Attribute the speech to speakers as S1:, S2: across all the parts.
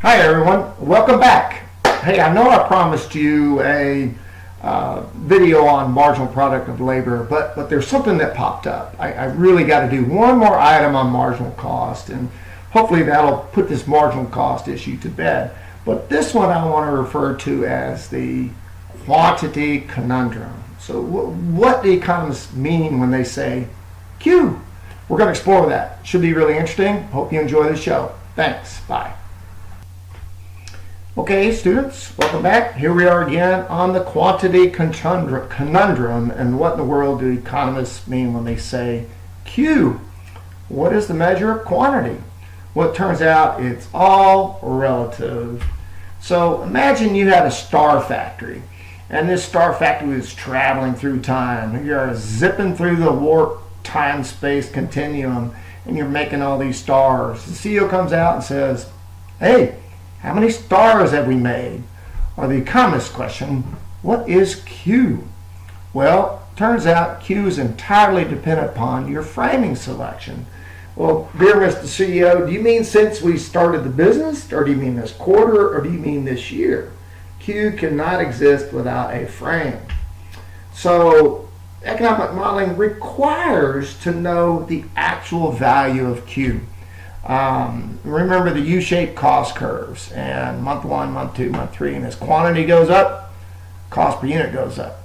S1: Hi everyone, welcome back. Hey, I know I promised you a video on marginal product of labor, but there's something that popped up. I really got to do one more item on marginal cost, and hopefully that'll put this marginal cost issue to bed. But this one I want to refer to as the quantity conundrum. So what do economists mean when they say Q? We're going to explore that. Should be really interesting. Hope you enjoy the show. Thanks. Bye. Okay, students, welcome back. Here we are again on the quantity conundrum, and what in the world do economists mean when they say Q? What is the measure of quantity? Well, it turns out it's all relative. So imagine you had a star factory, and this star factory is traveling through time. You're zipping through the warp time-space continuum, and you're making all these stars. The CEO comes out and says, hey, how many stars have we made? Or the economist's question, what is Q? Well, turns out Q is entirely dependent upon your framing selection. Well, dear Mr. CEO, do you mean since we started the business? Or do you mean this quarter? Or do you mean this year? Q cannot exist without a frame. So economic modeling requires to know the actual value of Q. Remember the U-shaped cost curves, and month 1, month 2, month 3, and as quantity goes up, cost per unit goes up,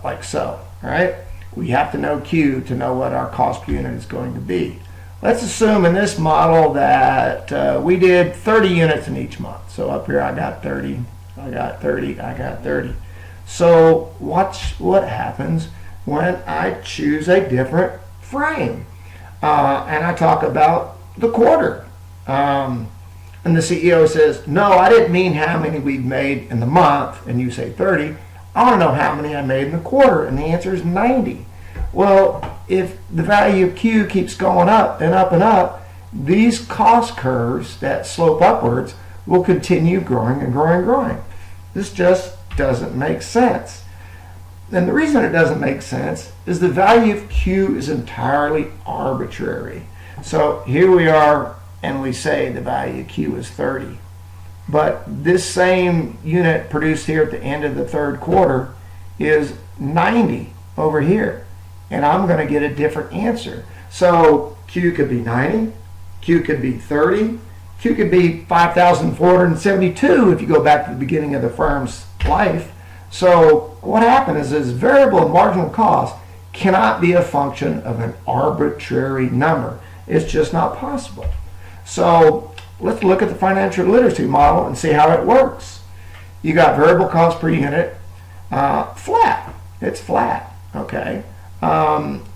S1: like so. All right? We have to know Q to know what our cost per unit is going to be. Let's assume in this model that we did 30 units in each month. So up here I got 30, I got 30, I got 30. So watch what happens when I choose a different frame. And I talk about the quarter. And the CEO says, no, I didn't mean how many we've made in the month. And you say 30. I want to know how many I made in the quarter. And the answer is 90. Well, if the value of Q keeps going up and up and up, these cost curves that slope upwards will continue growing and growing and growing. This just doesn't make sense. And the reason it doesn't make sense is the value of Q is entirely arbitrary. So here we are, and we say the value of Q is 30. But this same unit produced here at the end of the third quarter is 90 over here. And I'm going to get a different answer. So Q could be 90, Q could be 30, Q could be 5,472 if you go back to the beginning of the firm's life. So what happened is this variable and marginal cost cannot be a function of an arbitrary number. It's just not possible. So let's look at the financial literacy model and see how it works. You got variable cost per unit, flat. It's flat, okay?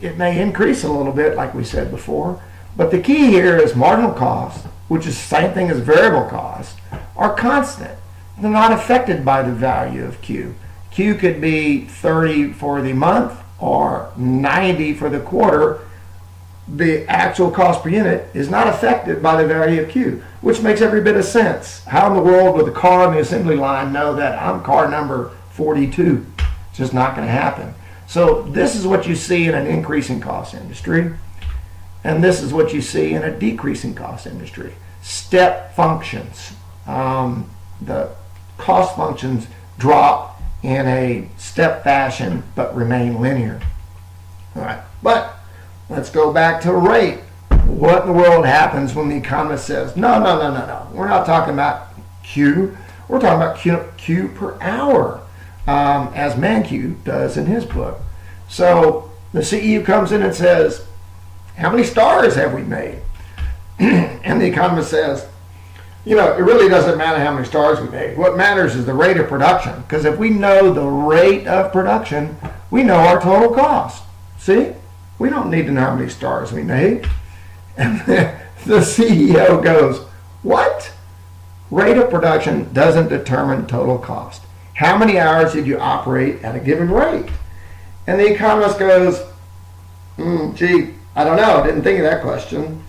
S1: It may increase a little bit like we said before, but the key here is marginal cost, which is the same thing as variable cost, are constant. They're not affected by the value of Q. Q could be 30 for the month or 90 for the quarter. The actual cost per unit is not affected by the value of Q, which makes every bit of sense. How in the world would the car on the assembly line know that I'm car number 42? It's just not going to happen. So this is what you see in an increasing cost industry, and this is what you see in a decreasing cost industry. Step functions. The cost functions drop in a step fashion but remain linear. All right, but let's go back to rate. What in the world happens when the economist says, no, we're not talking about Q, we're talking about Q per hour, as Mankiw does in his book. So the CEO comes in and says, how many stars have we made? And the economist says, you know, it really doesn't matter how many stars we made. What matters is the rate of production. Because if we know the rate of production, we know our total cost. See? We don't need to know how many stars we made. And the CEO goes, what? Rate of production doesn't determine total cost. How many hours did you operate at a given rate? And the economist goes, gee, I don't know. I didn't think of that question.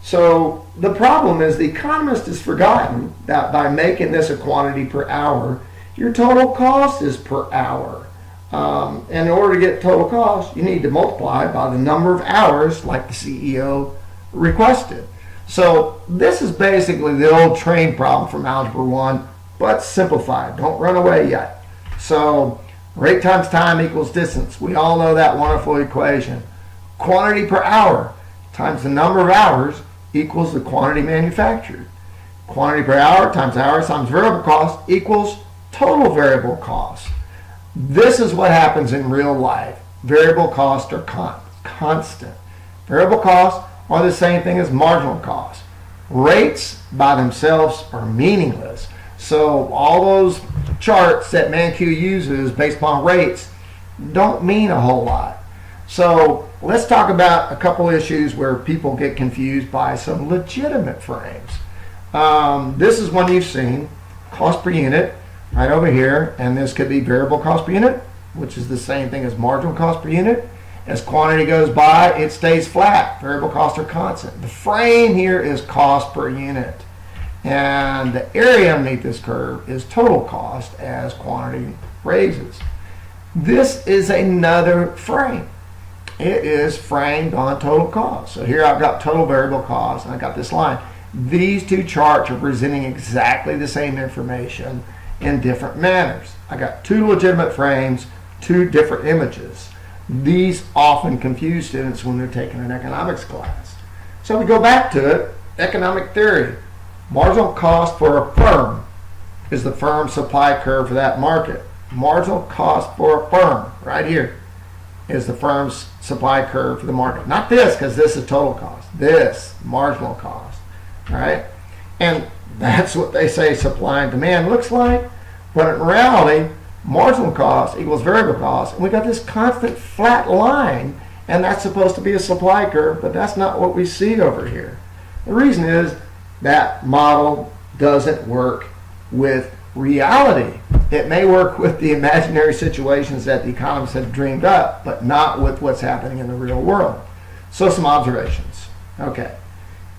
S1: So the problem is the economist has forgotten that by making this a quantity per hour, your total cost is per hour. And in order to get total cost, you need to multiply by the number of hours like the CEO requested. So this is basically the old train problem from Algebra 1, but simplified. Don't run away yet. So rate times time equals distance. We all know that wonderful equation. Quantity per hour times the number of hours equals the quantity manufactured. Quantity per hour times hours times variable cost equals total variable cost. This is what happens in real life. Variable costs are constant. Variable costs are the same thing as marginal costs. Rates by themselves are meaningless. So all those charts that ManQ uses based upon rates don't mean a whole lot. So let's talk about a couple issues where people get confused by some legitimate frames. This is one you've seen, cost per unit, right over here, and this could be variable cost per unit, which is the same thing as marginal cost per unit. As quantity goes by, it stays flat. Variable costs are constant. The frame here is cost per unit. And the area underneath this curve is total cost as quantity raises. This is another frame. It is framed on total cost. So here I've got total variable cost, and I've got this line. These two charts are presenting exactly the same information in different manners. I got two legitimate frames, two different images. These often confuse students when they're taking an economics class. So we go back to it, economic theory. Marginal cost for a firm is the firm supply curve for that market. Marginal cost for a firm, right here, is the firm's supply curve for the market. Not this, because this is total cost. This, marginal cost, right? And that's what they say supply and demand looks like. But in reality, marginal cost equals variable cost, and we got this constant flat line, and that's supposed to be a supply curve, but that's not what we see over here. The reason is that model doesn't work with reality. It may work with the imaginary situations that the economists have dreamed up, but not with what's happening in the real world. So some observations. Okay.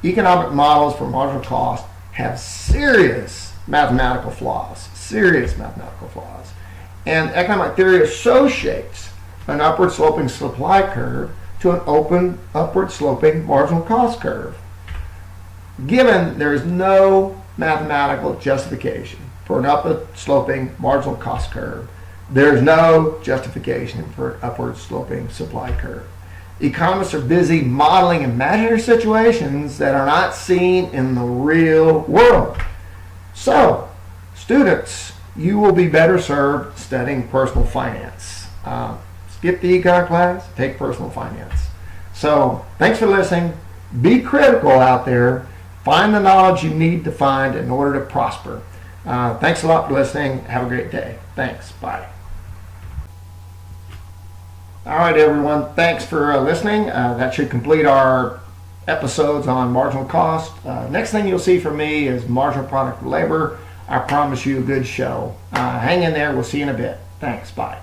S1: Economic models for marginal cost have serious mathematical flaws. And economic theory associates an upward sloping supply curve to an open upward sloping marginal cost curve. Given there is no mathematical justification for an upward sloping marginal cost curve, there is no justification for an upward sloping supply curve. Economists are busy modeling imaginary situations that are not seen in the real world. So, students, you will be better served studying personal finance. Skip the econ class, take personal finance. So, thanks for listening. Be critical out there. Find the knowledge you need to find in order to prosper. Thanks a lot for listening. Have a great day. Thanks. Bye. All right, everyone. Thanks for listening. That should complete our episodes on marginal cost. Next thing you'll see from me is marginal product of labor. I promise you a good show. Hang in there. We'll see you in a bit. Thanks. Bye.